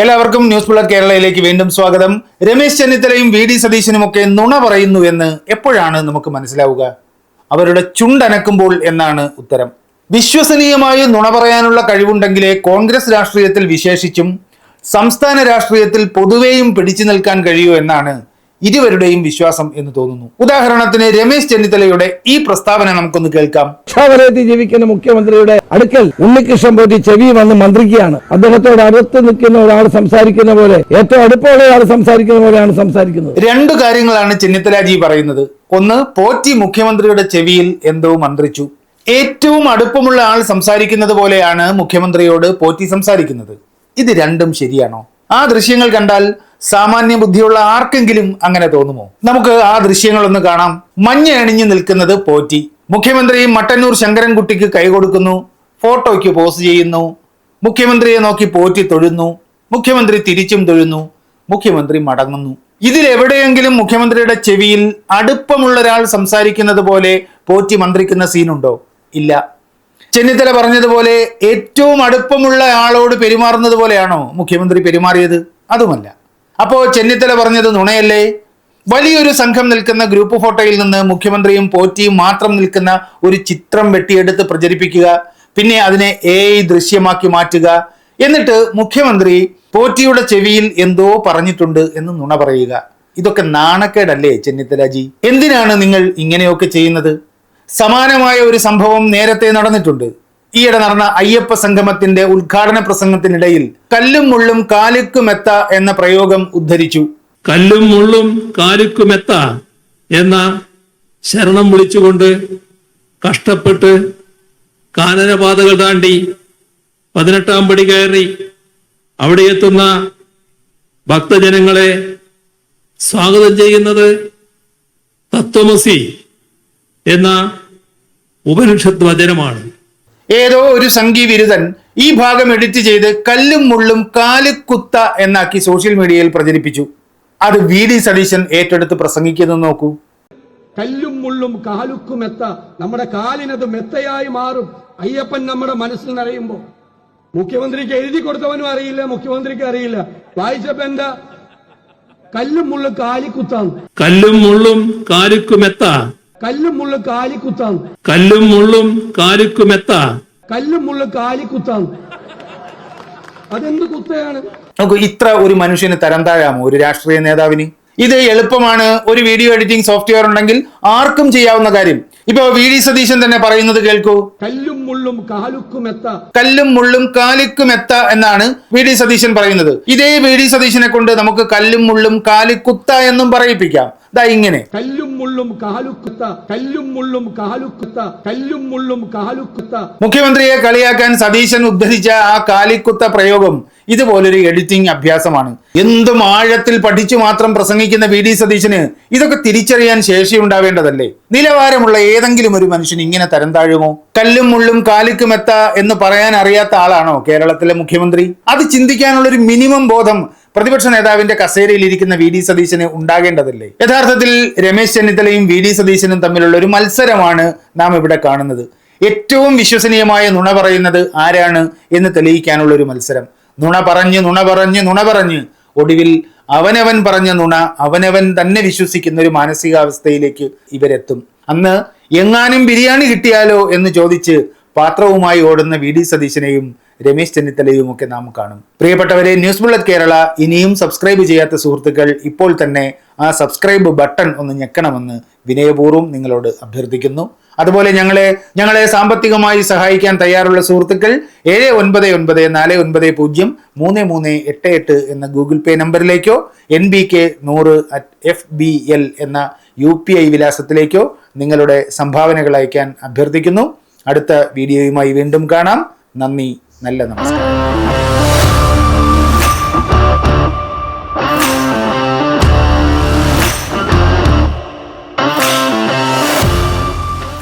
എല്ലാവർക്കും news bullet കേരളയിലേക്ക് വീണ്ടും സ്വാഗതം. രമേശ് ചെന്നിത്തലയും വി ഡി സതീശനുമൊക്കെ നുണ പറയുന്നു എന്ന് എപ്പോഴാണ് നമുക്ക് മനസ്സിലാവുക? അവരുടെ ചുണ്ടനക്കുമ്പോൾ എന്നാണ് ഉത്തരം. വിശ്വസനീയമായി നുണ പറയാനുള്ള കഴിവുണ്ടെങ്കിലേ കോൺഗ്രസ് രാഷ്ട്രീയത്തിൽ വിശേഷിച്ചും സംസ്ഥാന രാഷ്ട്രീയത്തിൽ പൊതുവെയും പിടിച്ചു നിൽക്കാൻ കഴിയൂ എന്നാണ് ഇരുവരുടെയും വിശ്വാസം എന്ന് തോന്നുന്നു. ഉദാഹരണത്തിന് രമേശ് ചെന്നിത്തലയുടെ ഈ പ്രസ്താവന നമുക്കൊന്ന് കേൾക്കാം. രക്ഷാവലയത്തിൽ ജീവിക്കുന്ന മുഖ്യമന്ത്രിയുടെ അടുക്കൽ ഉണ്ണികൃഷ്ണൻ പോറ്റി ചെവി വന്ന് മന്ത്രിക്കുകയാണ്. അദ്ദേഹത്തോട് അടുത്ത് നിൽക്കുന്ന ഒരാൾ സംസാരിക്കുന്ന പോലെ, ഏറ്റവും അടുപ്പമുള്ള ഒരാൾ സംസാരിക്കുന്ന പോലെയാണ് സംസാരിക്കുന്നത്. രണ്ടു കാര്യങ്ങളാണ് ചെന്നിത്തലാജി പറയുന്നത്. ഒന്ന്, പോറ്റി മുഖ്യമന്ത്രിയുടെ ചെവിയിൽ എന്തോ മന്ത്രിച്ചു. ഏറ്റവും അടുപ്പമുള്ള ആൾ സംസാരിക്കുന്നത് പോലെയാണ് മുഖ്യമന്ത്രിയോട് പോറ്റി സംസാരിക്കുന്നത്. ഇത് രണ്ടും ശരിയാണോ? ആ ദൃശ്യങ്ങൾ കണ്ടാൽ സാമാന്യ ബുദ്ധിയുള്ള ആർക്കെങ്കിലും അങ്ങനെ തോന്നുമോ? നമുക്ക് ആ ദൃശ്യങ്ങളൊന്ന് കാണാം. മഞ്ഞ അണിഞ്ഞു നിൽക്കുന്നത് പോറ്റി. മുഖ്യമന്ത്രി മട്ടന്നൂർ ശങ്കരൻകുട്ടിക്ക് കൈ കൊടുക്കുന്നു, ഫോട്ടോയ്ക്ക് പോസ് ചെയ്യുന്നു. മുഖ്യമന്ത്രിയെ നോക്കി പോറ്റി തൊഴുന്നു, മുഖ്യമന്ത്രി തിരിച്ചും തൊഴുന്നു, മുഖ്യമന്ത്രി മടങ്ങുന്നു. ഇതിലെവിടെയെങ്കിലും മുഖ്യമന്ത്രിയുടെ ചെവിയിൽ അടുപ്പമുള്ള ഒരാൾ സംസാരിക്കുന്നത് പോലെ പോറ്റി മന്ത്രിക്കുന്ന സീനുണ്ടോ? ഇല്ല. ചെന്നിത്തല പറഞ്ഞതുപോലെ ഏറ്റവും അടുപ്പമുള്ള ആളോട് പെരുമാറുന്നത് പോലെയാണോ മുഖ്യമന്ത്രി പെരുമാറിയത്? അതുമല്ല. അപ്പോ ചെന്നിത്തല പറഞ്ഞത് നുണയല്ലേ? വലിയൊരു സംഘം നിൽക്കുന്ന ഗ്രൂപ്പ് ഫോട്ടോയിൽ നിന്ന് മുഖ്യമന്ത്രിയും പോറ്റിയും മാത്രം നിൽക്കുന്ന ഒരു ചിത്രം വെട്ടിയെടുത്ത് പ്രചരിപ്പിക്കുക, പിന്നെ അതിനെ AI ദൃശ്യമാക്കി മാറ്റുക, എന്നിട്ട് മുഖ്യമന്ത്രി പോറ്റിയുടെ ചെവിയിൽ എന്തോ പറഞ്ഞിട്ടുണ്ട് എന്ന് നുണ പറയുക. ഇതൊക്കെ നാണക്കേടല്ലേ ചെന്നിത്തലാജി? എന്തിനാണ് നിങ്ങൾ ഇങ്ങനെയൊക്കെ ചെയ്യുന്നത്? സമാനമായ ഒരു സംഭവം നേരത്തെ നടന്നിട്ടുണ്ട്. ഈയിടെ നടന്ന അയ്യപ്പ സംഗമത്തിന്റെ ഉദ്ഘാടന പ്രസംഗത്തിനിടയിൽ കല്ലും മുള്ളും കാലുക്കുമെത്ത എന്ന പ്രയോഗം ഉദ്ധരിച്ചു. കല്ലും മുള്ളും കാലുക്കുമെത്ത എന്ന ശരണം വിളിച്ചുകൊണ്ട് കഷ്ടപ്പെട്ട് കാനനപാതകൾ താണ്ടി 18-ാം പടി കയറി അവിടെ എത്തുന്ന ഭക്തജനങ്ങളെ സ്വാഗതം ചെയ്യുന്നത് തത്വമസി എന്ന ഉപനിഷത്ത് വചനമാണ്. ഏതോ ഒരു സംഘി വിരുദ്ധൻ ഈ ഭാഗം എഡിറ്റ് ചെയ്ത് കല്ലും മുള്ളും കാലുക്കുത്ത എന്നാക്കി സോഷ്യൽ മീഡിയയിൽ പ്രചരിപ്പിച്ചു. അത് വി ഡി സതീശൻ ഏറ്റെടുത്ത് പ്രസംഗിക്കുന്നത് നോക്കൂ. കല്ലും മുള്ളും കാലുക്കുമെത്ത, നമ്മുടെ കാലിനത് മെത്തയായി മാറും. അയ്യപ്പൻ നമ്മുടെ മനസ്സിൽ നിറയുമ്പോ മുഖ്യമന്ത്രിക്ക് എഴുതി കൊടുത്തവനും അറിയില്ല, മുഖ്യമന്ത്രിക്ക് അറിയില്ല. വായിച്ചപ്പോ എന്താ? കല്ലും മുള്ളും കാലിക്കുത്താണ്. കല്ലും മുള്ളും കാലുക്കുമെത്ത, കല്ലും മുള്ളും കാലിക്കുത്താണ്. കല്ലും മുള്ളും കാലുക്കുമെത്ത, കല്ലും മുള്ളും കാലിക്കുത്താണ്. അതെന്ത് കുത്തയാണ്? നമുക്ക് ഇത്ര ഒരു മനുഷ്യന് തരം താഴാമോ ഒരു രാഷ്ട്രീയ നേതാവിന്? ഇത് എളുപ്പമാണ്. ഒരു വീഡിയോ എഡിറ്റിംഗ് സോഫ്റ്റ്വെയർ ഉണ്ടെങ്കിൽ ആർക്കും ചെയ്യാവുന്ന കാര്യം. ഇപ്പൊ വി ഡി സതീശൻ തന്നെ പറയുന്നത് കേൾക്കൂ. കല്ലും മുള്ളും കാലുക്കുമെത്ത, കല്ലും മുള്ളും കാലുക്കുമെത്ത എന്നാണ് വി ഡി സതീശൻ പറയുന്നത്. ഇതേ വി ഡി സതീശനെ കൊണ്ട് നമുക്ക് കല്ലും മുള്ളും കാലുക്കുത്ത എന്നും പറയിപ്പിക്കാം. ദാ ഇങ്ങനെ: കല്ലും മുള്ളും കാലുക്കുത്ത, കല്ലും മുള്ളും കാലുക്കുത്ത, കല്ലും മുള്ളും കാലുക്കുത്ത. മുഖ്യമന്ത്രിയെ കളിയാക്കാൻ സതീശൻ ഉദ്ധരിച്ച ആ കാലിക്കുത്ത പ്രയോഗം ഇതുപോലൊരു എഡിറ്റിംഗ് അഭ്യാസമാണ്. എന്തും ആഴത്തിൽ പഠിച്ചു മാത്രം പ്രസംഗിക്കുന്ന വി ഡി സതീശന് ഇതൊക്കെ തിരിച്ചറിയാൻ ശേഷിയുണ്ടാവേണ്ടതല്ലേ? നിലവാരമുള്ള ഏതെങ്കിലും ഒരു മനുഷ്യൻ ഇങ്ങനെ തരം താഴുമോ? കല്ലും മുള്ളും കാലിക്കുമെത്ത എന്ന് പറയാൻ അറിയാത്ത ആളാണോ കേരളത്തിലെ മുഖ്യമന്ത്രി? അത് ചിന്തിക്കാനുള്ള ഒരു മിനിമം ബോധം പ്രതിപക്ഷ നേതാവിന്റെ കസേരയിൽ ഇരിക്കുന്ന വി ഡി സതീശന് ഉണ്ടാകേണ്ടതല്ലേ? യഥാർത്ഥത്തിൽ രമേശ് ചെന്നിത്തലയും വി ഡി സതീശനും തമ്മിലുള്ള ഒരു മത്സരമാണ് നാം ഇവിടെ കാണുന്നത്. ഏറ്റവും വിശ്വസനീയമായ നുണ പറയുന്നത് ആരാണ് എന്ന് തെളിയിക്കാനുള്ള ഒരു മത്സരം. നുണ പറഞ്ഞ് ഒടുവിൽ അവനവൻ പറഞ്ഞ നുണ അവനവൻ തന്നെ വിശ്വസിക്കുന്ന ഒരു മാനസികാവസ്ഥയിലേക്ക് ഇവരെത്തും. അന്ന് എങ്ങാനും ബിരിയാണി കിട്ടിയാലോ എന്ന് ചോദിച്ച് പാത്രവുമായി ഓടുന്ന വി ഡി സതീശനെയും രമേശ് ചെന്നിത്തലയും ഒക്കെ നാം കാണും. പ്രിയപ്പെട്ടവരെ, ന്യൂസ് ബുള്ളറ്റ് കേരള ഇനിയും സബ്സ്ക്രൈബ് ചെയ്യാത്ത സുഹൃത്തുക്കൾ ഇപ്പോൾ തന്നെ ആ സബ്സ്ക്രൈബ് ബട്ടൺ ഒന്ന് ഞെക്കണമെന്ന് വിനയപൂർവ്വം നിങ്ങളോട് അഭ്യർത്ഥിക്കുന്നു. അതുപോലെ ഞങ്ങളെ സാമ്പത്തികമായി സഹായിക്കാൻ തയ്യാറുള്ള സുഹൃത്തുക്കൾ 7994903388 എന്ന ഗൂഗിൾ പേ നമ്പറിലേക്കോ NBK100@FBL എന്ന UPI വിലാസത്തിലേക്കോ നിങ്ങളുടെ സംഭാവനകൾ അയക്കാൻ അഭ്യർത്ഥിക്കുന്നു. അടുത്ത വീഡിയോയുമായി വീണ്ടും കാണാം. നന്ദി, നല്ല നമസ്കാരം.